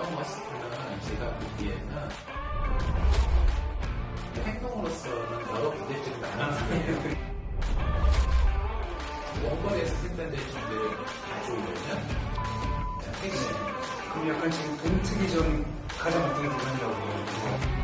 일론 머스크는 제가 보기에는 행동으로서는 여러 부대들이 많은 상이에요. 원거리에서 생산된 준비를 가져오려면 그럼 약간 지금 동트기 전 가장 어떤 부분이라고 보여요?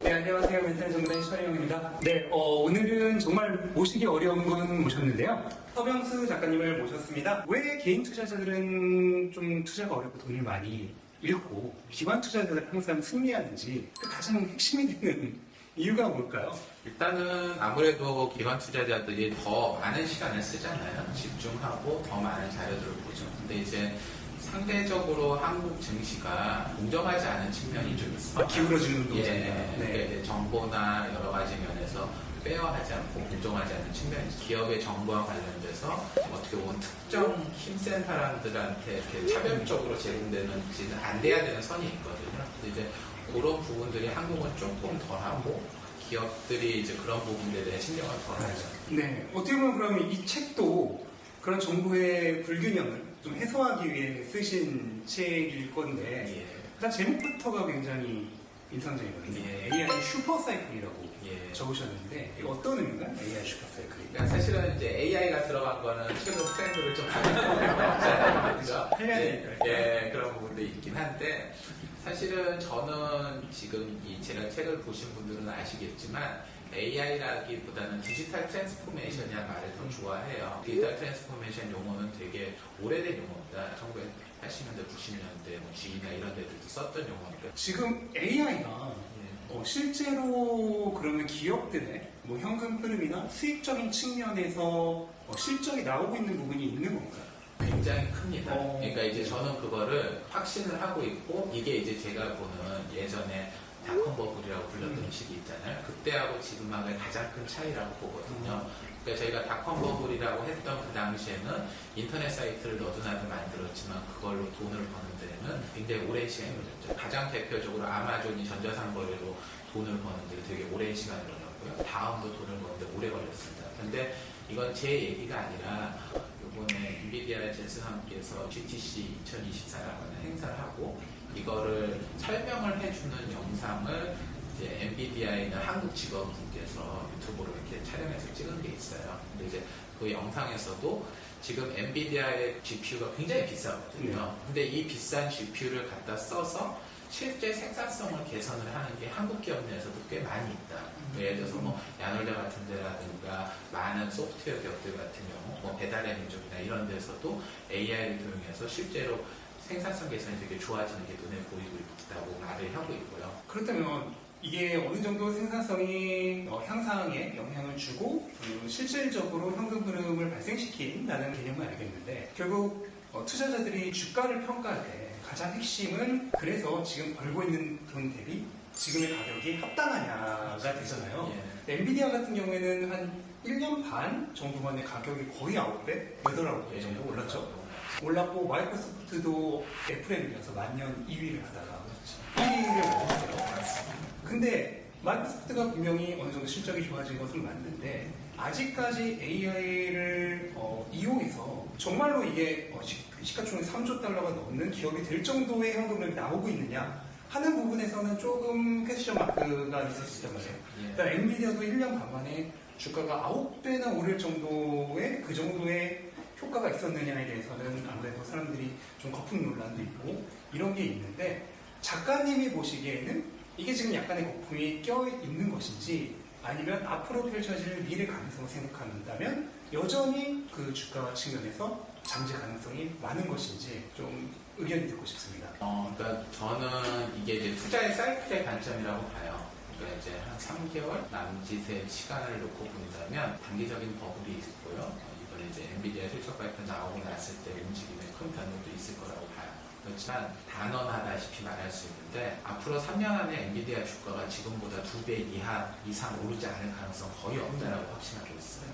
네, 안녕하세요. 멘탈 전문가의 최영입니다. 네, 오늘은 정말 모시기 어려운 분 모셨는데요. 서병수 작가님을 모셨습니다. 왜 개인 투자자들은 좀 투자가 어렵고 돈을 많이 잃고 기관 투자자들은 항상 승리하는지 그 가장 핵심이 되는 이유가 뭘까요? 일단은 아무래도 기관 투자자들이 더 많은 시간을 쓰잖아요. 집중하고 더 많은 자료들을 보죠. 근데 이제 상대적으로 한국 증시가 공정하지 않은 측면이 좀 있어요. 기울어지는 운동입니다. 네. 그러니까 이제 정보나 여러 가지 면에서 페어하지 않고 공정하지 않은 측면이 있어요. 기업의 정보와 관련돼서 어떻게 보면 특정 힘센 사람들한테 이렇게 차별적으로 제공되는지는 안 돼야 되는 선이 있거든요. 근데 이제 그런 부분들이 한국은 조금 덜하고 기업들이 이제 그런 부분들에 대해 신경을 덜 하죠. 네. 어떻게 보면 그러면 이 책도 그런 정보의 불균형을 좀 해소하기 위해 쓰신 책일 건데 예. 일단 제목부터가 굉장히 인상적이거든요. 예. AI 슈퍼사이클이라고 예. 적으셨는데 이거 어떤 의미인가요? AI 슈퍼사이클이? 그러니까 사실은 이제 AI가 들어간 거는 최근 트렌드를 좀 없잖아요. 그죠? 예, 그런 부분도 있긴 한데 사실은 저는 지금 제가 책을 보신 분들은 아시겠지만 AI라기보다는 디지털 트랜스포메이션이라는 말을 더 좋아해요. 디지털 트랜스포메이션 용어는 되게 오래된 용어입니다. 1980년대, 90년대 뭐 G나 이런 데들도 썼던 용어니까. 지금 AI가 실제로 그러면 기업들의 뭐 현금 흐름이나 수익적인 측면에서 실적이 나오고 있는 부분이 있는 건가요? 굉장히 큽니다. 그러니까 이제 저는 그거를 확신을 하고 있고 이게 이제 제가 보는 예전에 닷컴 버블이라고 불렸던 시기 있잖아요. 그때하고 지금하고의 가장 큰 차이라고 보거든요. 그러니까 저희가 닷컴 버블이라고 했던 그 당시에는 인터넷 사이트를 너도나도 만들었지만 그걸로 돈을 버는 데는 굉장히 오랜 시간이 걸렸죠. 가장 대표적으로 아마존이 전자상거래로 돈을 버는데 되게 오랜 시간이 걸렸고요. 다음도 돈을 버는데 오래 걸렸습니다. 근데 이건 제 얘기가 아니라 이번에 엔비디아 젠슨함께서 GTC 2024라고 하는 행사를 하고 이거를 설명을 해주는 영상을 이제 엔비디아에 있는 한국 직원분께서 유튜브로 이렇게 촬영해서 찍은 게 있어요. 근데 이제 그 영상에서도 지금 엔비디아의 GPU가 굉장히 비싸거든요. 근데 이 비싼 GPU를 갖다 써서 실제 생산성을 개선을 하는 게 한국 기업 내에서도 꽤 많이 있다. 예를 들어서 뭐 야놀자 같은 데라든가 많은 소프트웨어 기업들 같은 경우 뭐 배달의 민족이나 이런 데서도 AI를 도용해서 실제로 생산성 개선이 되게 좋아지는 게 눈에 보이고 있다고 말을 하고 있고요. 그렇다면 이게 어느 정도 생산성이 향상에 영향을 주고 실질적으로 현금 흐름을 발생시킨다는 개념은 알겠는데 결국 투자자들이 주가를 평가할 때 가장 핵심은 그래서 지금 벌고 있는 돈 대비 지금의 가격이 합당하냐가 되잖아요. 예. 엔비디아 같은 경우에는 한 1년 반 정도 만에 가격이 거의 9배, 8, 9배 정도 올랐죠. 올랐고 마이크로소프트도 애플에 이어서 만년 2위를 하다가 1위를 먹었어요. 근데 마이크로소프트가 분명히 어느 정도 실적이 좋아진 것은 맞는데 아직까지 AI를 이용해서 정말로 이게 시가총액 3조 달러가 넘는 기업이 될 정도의 현금이 나오고 있느냐 하는 부분에서는 조금 퀘스천 마크가 있을 수 있단 말이에요. 그러니까 엔비디아도 1년 반 만에 주가가 9배나 오를 정도의 그 정도의 효과가 있었느냐에 대해서는 아무래도 사람들이 좀 거품 논란도 있고 이런 게 있는데 작가님이 보시기에는 이게 지금 약간의 거품이 껴있는 것인지 아니면 앞으로 펼쳐질 미래 가능성을 생각한다면 여전히 그 주가 측면에서 잠재 가능성이 많은 것인지 좀 의견이 듣고 싶습니다. 그러니까 저는 이게 이제 투자의 사이클의 관점이라고 봐요. 그러니까 이제 한 3개월 남짓의 시간을 놓고 본다면 단기적인 버블이 있고요. 이번에 이제 엔비디아 실적 발표 나오고 났을 때 움직임에 큰 변동도 있을 거라고 봐요. 그렇지만 단언하다시피 말할 수 있는데 앞으로 3년 안에 엔비디아 주가가 지금보다 2배 이상 오르지 않을 가능성 거의 없다라고 확신하고 있어요.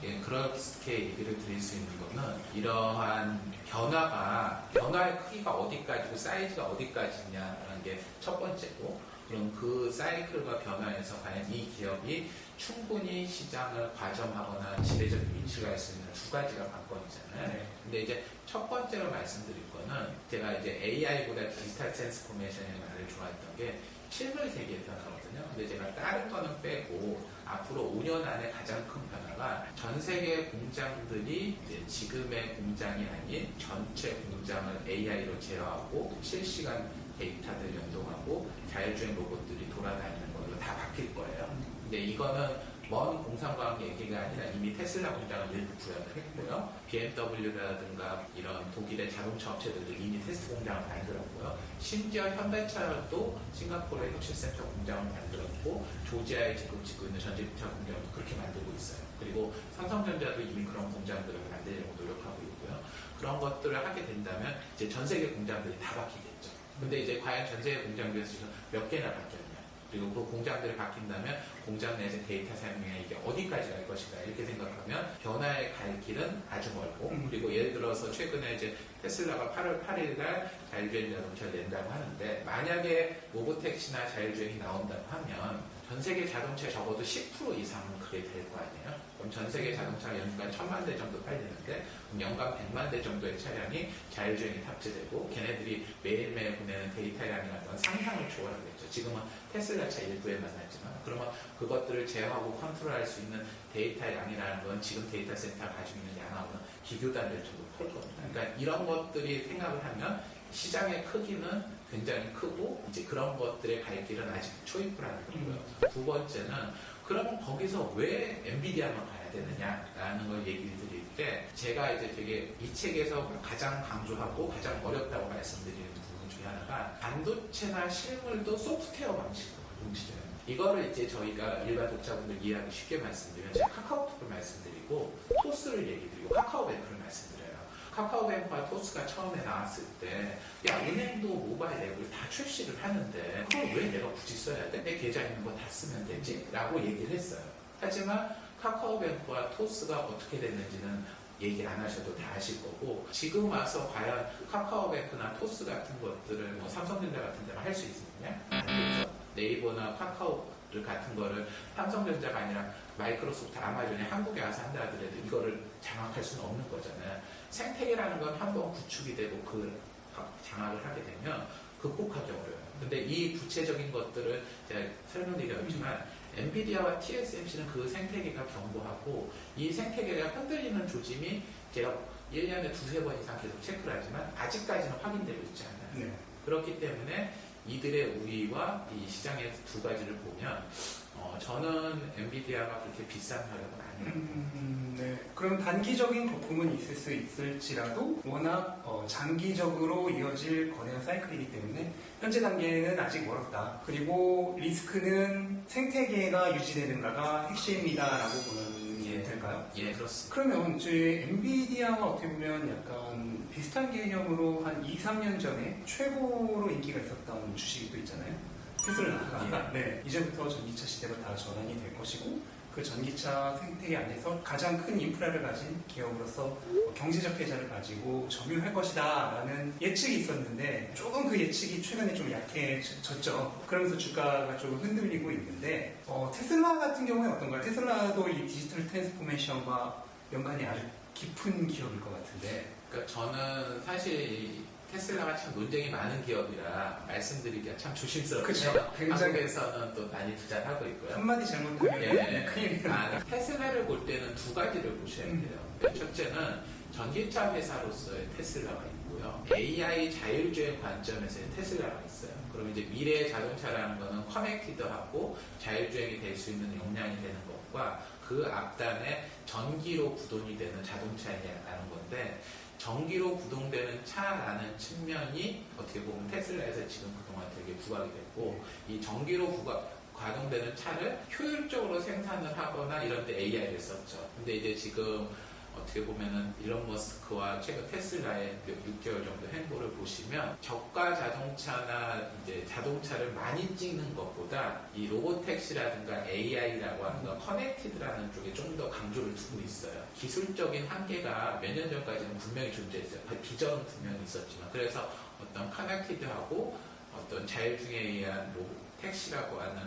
예, 그렇게 얘기를 드릴 수 있는 거는 이러한 변화의 크기가 어디까지고 사이즈가 어디까지냐라는 게 첫 번째고 그럼 그 사이클과 변화에서 과연 이 기업이 충분히 시장을 과점하거나 지배적인 위치가 있을 수 있는 두 가지가 관건이잖아요. 네. 근데 이제 첫 번째로 말씀드릴 거는 제가 이제 AI보다 디지털 트랜스포메이션의 말을 좋아했던 게 실물 세계의 변화거든요. 근데 제가 다른 거는 빼고 앞으로 5년 안에 가장 큰 변화가 전 세계 공장들이 이제 지금의 공장이 아닌 전체 공장을 AI로 제어하고 실시간 데이터들 연동하고 자율주행 로봇들이 돌아다니는 걸로 다 바뀔 거예요. 근데 이거는 먼 공상과학 얘기가 아니라 이미 테슬라 공장을 일부 구현을 했고요. BMW라든가 이런 독일의 자동차 업체들도 이미 테스트 공장을 만들었고요. 심지어 현대차도 싱가포르의 혁신센터 공장을 만들었고 조지아에 지금 짓고 있는 전기차 공장도 그렇게 만들고 있어요. 그리고 삼성전자도 이미 그런 공장들을 만들려고 노력하고 있고요. 그런 것들을 하게 된다면 이제 전 세계 공장들이 다 바뀌겠죠. 근데 이제 과연 전 세계 공장들에서 몇 개나 바뀌었냐. 그리고 그 공장들이 바뀐다면 공장 내에서 데이터 사용량이 이게 어디까지 갈 것인가 이렇게 생각하면 변화의 갈 길은 아주 멀고 그리고 예를 들어서 최근에 이제 테슬라가 8월 8일 날 자율주행 자동차를 낸다고 하는데 만약에 로보택시나 자율주행이 나온다고 하면 전 세계 자동차 적어도 10% 이상은 그게 될 거 아니에요? 그럼 전 세계 자동차가 연간 1000만 대 정도 팔리는데 그럼 연간 100만 대 정도의 차량이 자율주행이 탑재되고 걔네들이 매일매일 보내는 데이터량이라는 건 상상을 초월하겠죠. 지금은 테슬라 차 일부에만 하지만 그러면 그것들을 제어하고 컨트롤할 수 있는 데이터 양이라는 건 지금 데이터 센터가 가지고 있는 양하고는 비교도 안 될 정도로 클 겁니다. 그러니까 이런 것들이 생각을 하면 시장의 크기는 굉장히 크고 이제 그런 것들의 갈 길은 아직 초입부라는 거고요. 두 번째는 그러면 거기서 왜 엔비디아만 가야 되느냐라는 걸 얘기를 드릴 때 제가 이제 되게 이 책에서 가장 강조하고 가장 어렵다고 말씀드리는 부분 중에 하나가 반도체나 실물도 소프트웨어 방식으로 움직여요. 이거를 이제 저희가 일반 독자분들 이해하기 쉽게 말씀드리면 제가 카카오톡을 말씀드리고 토스를 얘기 드리고 카카오뱅크를 말씀드려요. 카카오뱅크와 토스가 처음에 나왔을 때 야 은행도 모바일 앱을 다 출시를 하는데 그걸 왜 내가 굳이 써야 돼? 내 계좌 있는 거 다 쓰면 되지? 라고 얘기를 했어요. 하지만 카카오뱅크와 토스가 어떻게 됐는지는 얘기 안 하셔도 다 아실 거고 지금 와서 과연 카카오뱅크나 토스 같은 것들을 뭐 삼성전자 같은 데만 할 수 있느냐? 안 되죠. 네이버나 카카오 같은 거를 삼성전자가 아니라 마이크로소프트, 아마존이 한국에 와서 한다 하더라도 이거를 장악할 수는 없는 거잖아요. 생태계라는 건 한번 구축이 되고 그 장악을 하게 되면 극복하기 어려워요. 근데 이 구체적인 것들을 제가 설명드렸지만 엔비디아와 TSMC는 그 생태계가 견고하고 이 생태계가 흔들리는 조짐이 제가 1년에 두세 번 이상 계속 체크를 하지만 아직까지는 확인되고 있지 않아요. 네. 그렇기 때문에 이들의 우위와 이 시장의 두 가지를 보면 저는 엔비디아가 그렇게 비싼 가격은 아니에요. 네. 그럼 단기적인 거품은 있을 수 있을지라도 워낙 장기적으로 이어질 거대한 사이클이기 때문에 현재 단계는 아직 멀었다. 그리고 리스크는 생태계가 유지되는가가 핵심이다라고 보면 될까요? 예, 그렇습니다. 그러면 저희 엔비디아와 어떻게 보면 약간 비슷한 개념으로 한 2, 3년 전에 최고로 인기가 있었던 주식이 또 있잖아요. 테슬라가. 네. 이제부터 전기차 시대로 다 전환이 될 것이고 그 전기차 생태계 안에서 가장 큰 인프라를 가진 기업으로서 경제적 혜자를 가지고 점유할 것이다 라는 예측이 있었는데 조금 그 예측이 최근에 좀 약해졌죠. 그러면서 주가가 조금 흔들리고 있는데 테슬라 같은 경우는 어떤가요? 테슬라도 이 디지털 트랜스포메이션과 연관이 아주 깊은 기업일 것 같은데 그러니까 저는 사실 테슬라가 참 논쟁이 많은 기업이라 말씀드리기가 참 조심스럽죠. 한국에서는 또 많이 투자를 하고 있고요. 한마디 잘못하면 큰일이에요. 테슬라를 볼 때는 두 가지를 보셔야 돼요. 첫째는 전기차 회사로서의 테슬라가 있고요. AI 자율주행 관점에서의 테슬라가 있어요. 그럼 이제 미래의 자동차라는 거는 커넥티드하고 자율주행이 될 수 있는 역량이 되는 것과 그 앞단에 전기로 구동이 되는 자동차라는 건데 전기로 구동되는 차라는 측면이 어떻게 보면 테슬라에서 지금 그동안 되게 부각이 됐고 이 전기로 가동되는 차를 효율적으로 생산을 하거나 이런 데 AI를 썼죠. 근데 이제 지금 어떻게 보면은 일론 머스크와 최근 테슬라의 6개월 정도 행보를 보시면 저가 자동차나 이제 자동차를 많이 찍는 것보다 이 로보택시라든가 AI라고 하는 건 커넥티드라는 쪽에 좀 더 강조를 두고 있어요. 기술적인 한계가 몇 년 전까지는 분명히 존재했어요. 비전은 분명히 있었지만 그래서 어떤 커넥티드하고 어떤 자율주행에 의한 택시라고 하는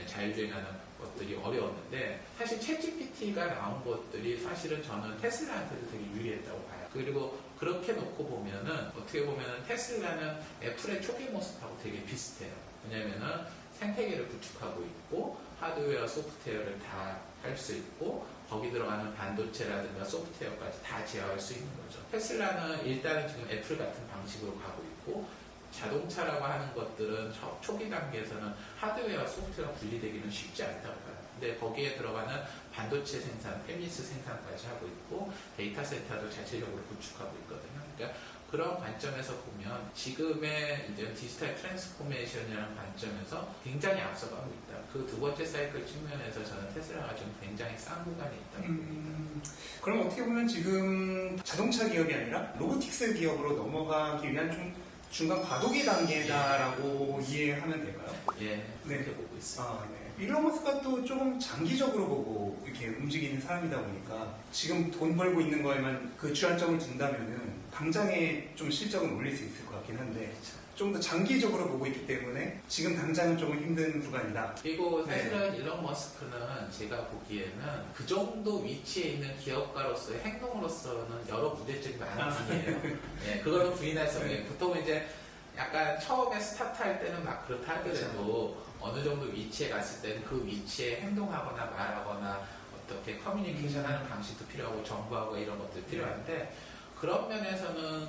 자율주행하는 것들이 어려웠는데 사실 챗GPT가 나온 것들이 사실은 저는 테슬라한테도 되게 유리했다고 봐요. 그리고 그렇게 놓고 보면은 어떻게 보면은 테슬라는 애플의 초기 모습하고 되게 비슷해요. 왜냐면은 생태계를 구축하고 있고 하드웨어, 소프트웨어를 다 할 수 있고 거기 들어가는 반도체라든가 소프트웨어까지 다 제어할 수 있는 거죠. 테슬라는 일단은 지금 애플 같은 방식으로 가고 있고 자동차라고 하는 것들은 초기 단계에서는 하드웨어와 소프트웨어가 분리되기는 쉽지 않다고 봐요. 근데 거기에 들어가는 반도체 생산, 팹리스 생산까지 하고 있고 데이터 센터도 자체적으로 구축하고 있거든요. 그러니까 그런 관점에서 보면 지금의 이제 디지털 트랜스포메이션이라는 관점에서 굉장히 앞서가고 있다. 그 두 번째 사이클 측면에서 저는 테슬라가 좀 굉장히 싼 구간에 있다고 봅니다. 그럼 어떻게 보면 지금 자동차 기업이 아니라 로보틱스 기업으로 넘어가기 위한 좀 중간 과도기 단계다라고 이해하면 될까요? 예, 그렇게 네. 보고 있습니다. 아, 네. 일론 머스크가 또 조금 장기적으로 보고 이렇게 움직이는 사람이다 보니까 지금 돈 벌고 있는 거에만 그 주안점을 둔다면은 당장에 좀 실적은 올릴 수 있을 것 같긴 한데 좀 더 장기적으로 보고 있기 때문에 지금 당장은 조금 힘든 구간이다. 그리고 사실은 일론 머스크는 제가 보기에는 그 정도 위치에 있는 기업가로서의 행동으로서는 여러 문제점이 많은 분이에요. 네, 그거는 부인할 수 없어요. 보통 이제 약간 처음에 스타트할 때는 막 그렇다 하더라도 어느 정도 위치에 갔을 때는 그 위치에 행동하거나 말하거나 어떻게 커뮤니케이션 하는 방식도 필요하고 정보하고 이런 것도 필요한데 그런 면에서는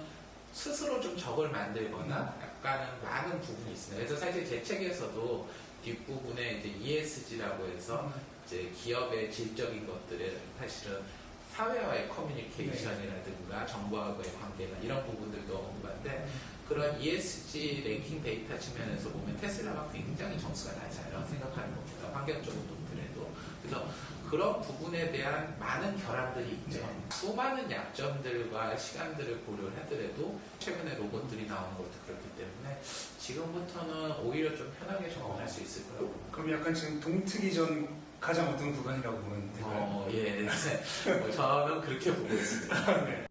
스스로 좀 적을 만들거나 약간은 많은 부분이 있습니다. 그래서 사실 제 책에서도 뒷부분에 이제 ESG라고 해서 이제 기업의 질적인 것들에 사실은 사회와의 커뮤니케이션이라든가 정부와의 관계나 이런 부분들도 언급한데 그런 ESG 랭킹 데이터 측면에서 보면 테슬라가 굉장히 점수가 낮아요. 생각하는 것보다 환경적인 부분에도. 그래서 그런 부분에 대한 많은 결함들이 있죠. 수많은 약점들과 시간들을 고려를 하더라도 최근에 로봇들이 나오는 것도 그렇기 때문에 지금부터는 오히려 좀 편하게 접근할 수 있을 거라고 봅니다. 그럼 약간 지금 동트기 전 가장 어두운 구간이라고 보면 될까요? 예, 저는 그렇게 보고 있습니다. 네.